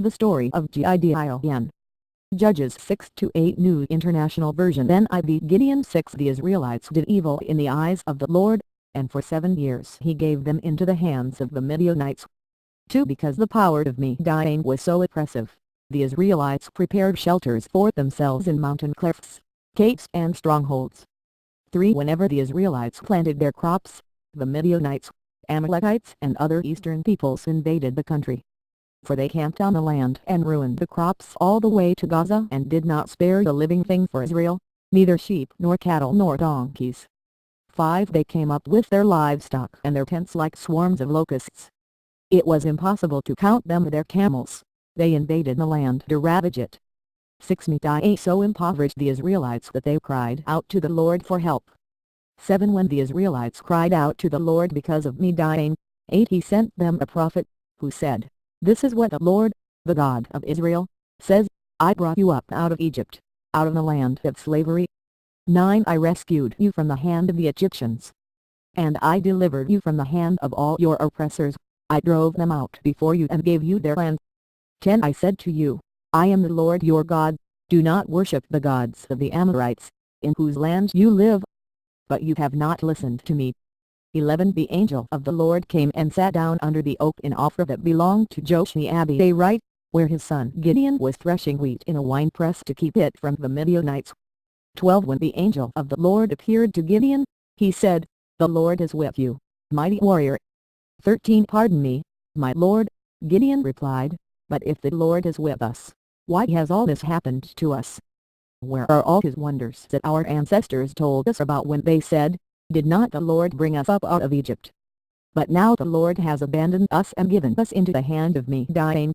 The story of Gidion. Judges 6-8 New International Version NIV Gideon 6 The Israelites did evil in the eyes of the Lord, and for 7 years he gave them into the hands of the Midianites. 2 Because the power of Midian was so oppressive, the Israelites prepared shelters for themselves in mountain clefts, caves and strongholds. 3 Whenever the Israelites planted their crops, the Midianites, Amalekites and other eastern peoples invaded the country. For they camped on the land and ruined the crops all the way to Gaza and did not spare the living thing for Israel, neither sheep nor cattle nor donkeys. 5 They came up with their livestock and their tents like swarms of locusts. It was impossible to count them. Their camels, they invaded the land to ravage it. 6 Midian so impoverished the Israelites that they cried out to the Lord for help. 7 When the Israelites cried out to the Lord because of Midian, 8 He sent them a prophet, who said, "This is what the Lord, the God of Israel, says, I brought you up out of Egypt, out of the land of slavery. 9 I rescued you from the hand of the Egyptians. And I delivered you from the hand of all your oppressors. I drove them out before you and gave you their land. 10 I said to you, I am the Lord your God, do not worship the gods of the Amorites, in whose land you live. But you have not listened to me. 11 The angel of the Lord came and sat down under the oak in Ophrah that belonged to Joash the Abiezrite, where his son Gideon was threshing wheat in a winepress to keep it from the Midianites. 12 When the angel of the Lord appeared to Gideon, he said, The Lord is with you, mighty warrior. 13 Pardon me, my Lord, Gideon replied, but if the Lord is with us, why has all this happened to us? Where are all his wonders that our ancestors told us about when they said, Did not the Lord bring us up out of Egypt? But now the Lord has abandoned us and given us into the hand of Midian.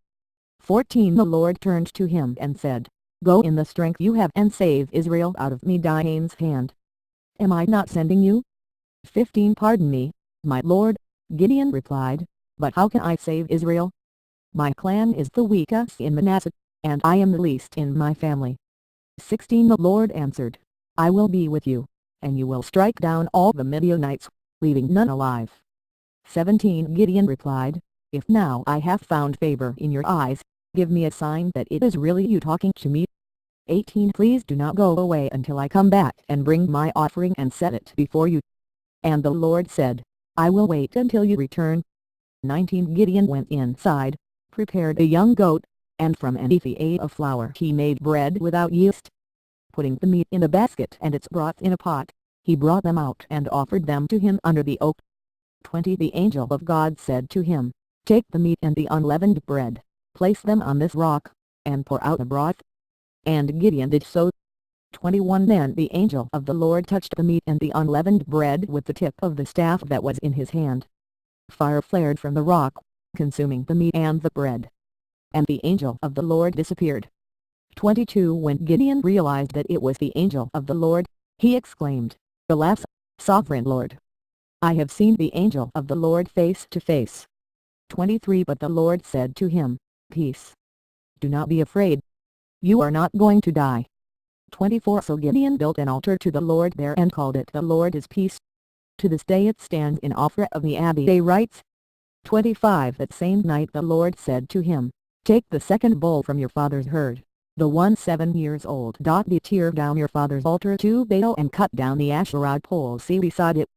14 The Lord turned to him and said, Go in the strength you have and save Israel out of Midian's hand. Am I not sending you? 15 Pardon me, my Lord, Gideon replied, but how can I save Israel? My clan is the weakest in Manasseh, and I am the least in my family. 16 The Lord answered, I will be with you, and you will strike down all the Midianites, leaving none alive. 17 Gideon replied, If now I have found favor in your eyes, give me a sign that it is really you talking to me. 18 Please do not go away until I come back and bring my offering and set it before you. And the Lord said, I will wait until you return. 19 Gideon went inside, prepared a young goat, and from an ephah of flour he made bread without yeast. Putting the meat in a basket and its broth in a pot, he brought them out and offered them to him under the oak. 20 The angel of God said to him, Take the meat and the unleavened bread, place them on this rock, and pour out the broth. And Gideon did so. 21 Then the angel of the Lord touched the meat and the unleavened bread with the tip of the staff that was in his hand. Fire flared from the rock, consuming the meat and the bread. And the angel of the Lord disappeared. 22 When Gideon realized that it was the angel of the Lord, he exclaimed, Alas, sovereign Lord! I have seen the angel of the Lord face to face. 23 But the Lord said to him, Peace. Do not be afraid. You are not going to die. 24 So Gideon built an altar to the Lord there and called it The Lord is Peace. To this day it stands in Ophrah of the Abiezrites. 25 That same night the Lord said to him, Take the second bull from your father's herd, the one 7 years old. Tear down your father's altar to Baal and cut down the Asherah pole see beside it.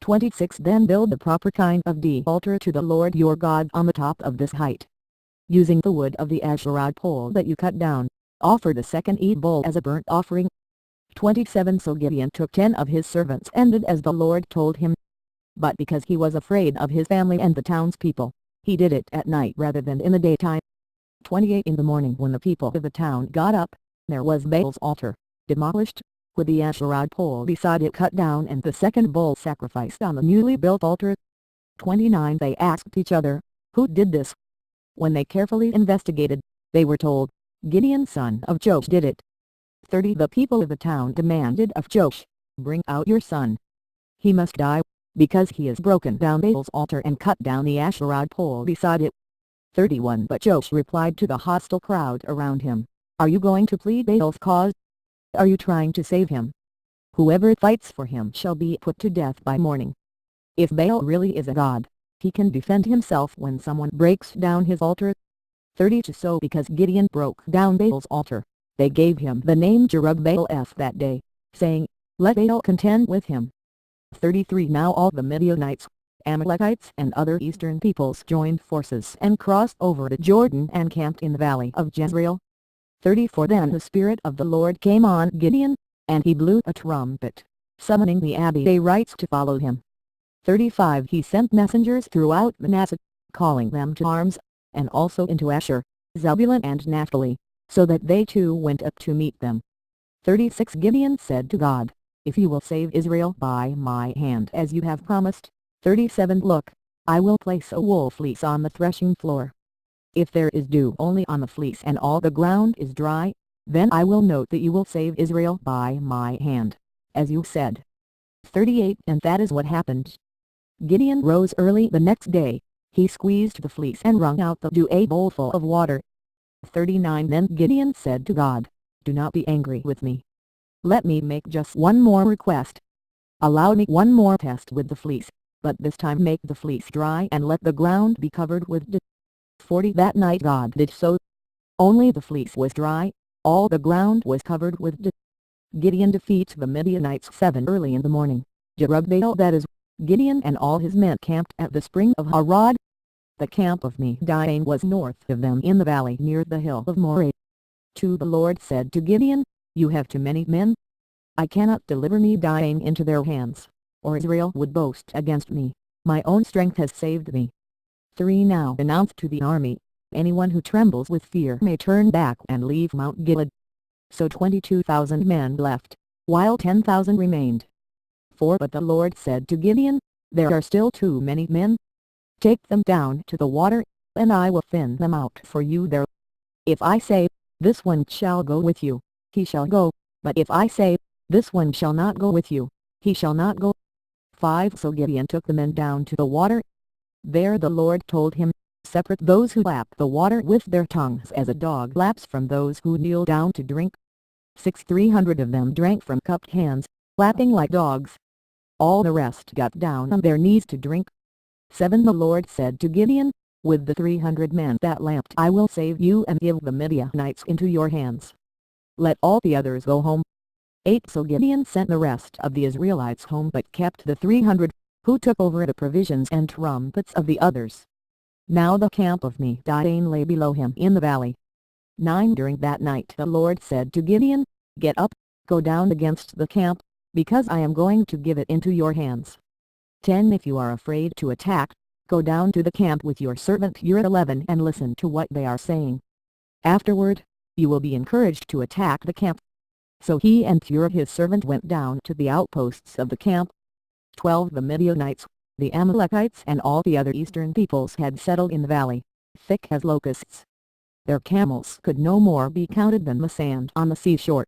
26 Then build the proper kind of altar to the Lord your God on the top of this height. Using the wood of the Asherah pole that you cut down, offer the second bull as a burnt offering. 27 So Gideon took 10 of his servants and did as the Lord told him. But because he was afraid of his family and the townspeople, he did it at night rather than in the daytime. 28 In the morning when the people of the town got up, there was Baal's altar, demolished, with the Asherah pole beside it cut down and the second bull sacrificed on the newly built altar. 29 They asked each other, Who did this? When they carefully investigated, they were told, Gideon son of Joash did it. 30 The people of the town demanded of Joash, Bring out your son. He must die, because he has broken down Baal's altar and cut down the Asherah pole beside it. 31 But Joash replied to the hostile crowd around him, Are you going to plead Baal's cause? Are you trying to save him? Whoever fights for him shall be put to death by morning. If Baal really is a god, he can defend himself when someone breaks down his altar. 32 So because Gideon broke down Baal's altar, they gave him the name Jerubbaal that day, saying, Let Baal contend with him. 33 Now all the Midianites, Amalekites and other eastern peoples joined forces and crossed over the Jordan and camped in the valley of Jezreel. 34 Then the Spirit of the Lord came on Gideon, and he blew a trumpet, summoning the Abiezrites to follow him. 35 He sent messengers throughout Manasseh, calling them to arms, and also into Asher, Zebulun and Naphtali, so that they too went up to meet them. 36 Gideon said to God, If you will save Israel by my hand as you have promised. 37 Look, I will place a wool fleece on the threshing floor. If there is dew only on the fleece and all the ground is dry, then I will note that you will save Israel by my hand, as you said. 38 And that is what happened. Gideon rose early the next day, he squeezed the fleece and wrung out the dew a bowlful of water. 39 Then Gideon said to God, Do not be angry with me. Let me make just one more request. Allow me one more test with the fleece, but this time make the fleece dry and let the ground be covered with dew. 40 That night God did so. Only the fleece was dry, all the ground was covered with dew. Gideon defeats the Midianites 7 Early in the morning, Jerubbaal that is, Gideon and all his men camped at the spring of Harod. The camp of Midian was north of them in the valley near the hill of Moreh. 2 The Lord said to Gideon, You have too many men. I cannot deliver Midian into their hands, or Israel would boast against me. My own strength has saved me. 3 Now announce to the army, anyone who trembles with fear may turn back and leave Mount Gilead. So 22,000 men left, while 10,000 remained. 4 But the Lord said to Gideon, There are still too many men. Take them down to the water, and I will thin them out for you there. If I say, This one shall go with you, he shall go, but if I say, This one shall not go with you, he shall not go. 5 So Gideon took the men down to the water. There the Lord told him, Separate those who lap the water with their tongues as a dog laps from those who kneel down to drink. 6 300 of them drank from cupped hands, lapping like dogs. All the rest got down on their knees to drink. 7 The Lord said to Gideon, With the 300 men that lapped I will save you and give the Midianites into your hands. Let all the others go home. 8 So Gideon sent the rest of the Israelites home but kept the 300, who took over the provisions and trumpets of the others. Now the camp of Midian lay below him in the valley. 9 During that night the Lord said to Gideon, Get up, go down against the camp, because I am going to give it into your hands. 10 If you are afraid to attack, go down to the camp with your servant Ur 11 and listen to what they are saying. Afterward, you will be encouraged to attack the camp. So he and Ur his servant went down to the outposts of the camp. 12 The Midianites, the Amalekites and all the other eastern peoples had settled in the valley, thick as locusts. Their camels could no more be counted than the sand on the seashore.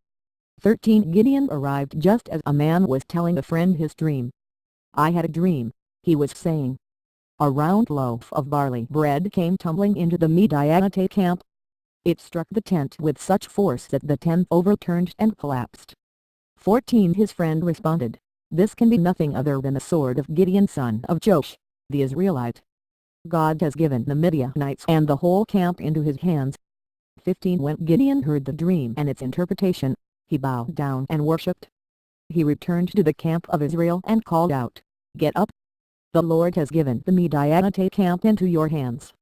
13 Gideon arrived just as a man was telling a friend his dream. I had a dream, he was saying. A round loaf of barley bread came tumbling into the Midianite camp. It struck the tent with such force that the tent overturned and collapsed. 14 His friend responded, This can be nothing other than the sword of Gideon son of Joash, the Israelite. God has given the Midianites and the whole camp into his hands. 15 When Gideon heard the dream and its interpretation, he bowed down and worshipped. He returned to the camp of Israel and called out, Get up! The Lord has given the Midianite camp into your hands.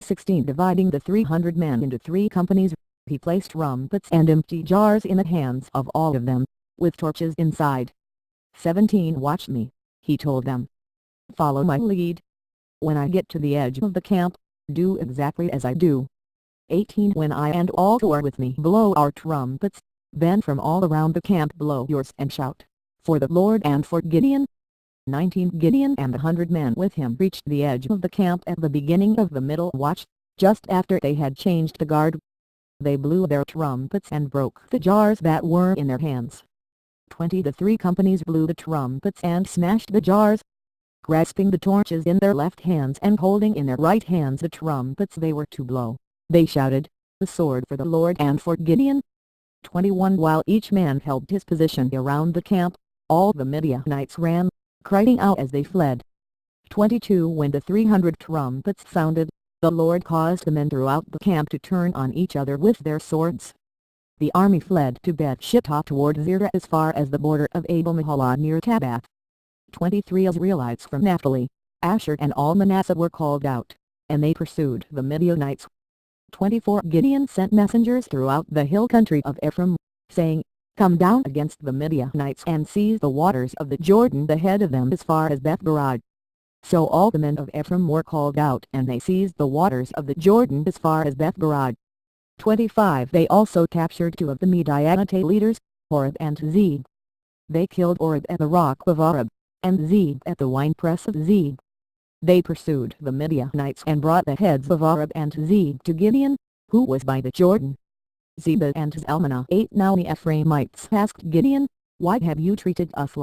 16 Dividing the 300 men into 3 companies, he placed trumpets and empty jars in the hands of all of them, with torches inside. 17 Watch me, he told them. Follow my lead. When I get to the edge of the camp, do exactly as I do. 18 When I and all who are with me blow our trumpets, then from all around the camp blow yours and shout, For the Lord and for Gideon. 19 Gideon and the 100 men with him reached the edge of the camp at the beginning of the middle watch, just after they had changed the guard. They blew their trumpets and broke the jars that were in their hands. 20 The 3 companies blew the trumpets and smashed the jars. Grasping the torches in their left hands and holding in their right hands the trumpets they were to blow, they shouted, The sword for the Lord and for Gideon. 21 While each man held his position around the camp, all the Midianites ran, crying out as they fled. 22 When the 300 trumpets sounded, the Lord caused the men throughout the camp to turn on each other with their swords. The army fled to Bet-shittah toward Zerah as far as the border of Abel-Meholah near Tabbath. 23 Israelites from Naphtali, Asher and all Manasseh were called out, and they pursued the Midianites. 24 Gideon sent messengers throughout the hill country of Ephraim, saying, "Come down against the Midianites and seize the waters of the Jordan ahead of them as far as Beth-barad." So all the men of Ephraim were called out and they seized the waters of the Jordan as far as Beth-barad. 25 They also captured 2 of the Midianite leaders, Oreb and Zeb. They killed Oreb at the rock of Oreb, and Zeb at the winepress of Zeb. They pursued the Midianites and brought the heads of Oreb and Zeb to Gideon, who was by the Jordan. Zebah and Zalmunna 8 Now the Ephraimites asked Gideon, "Why have you treated us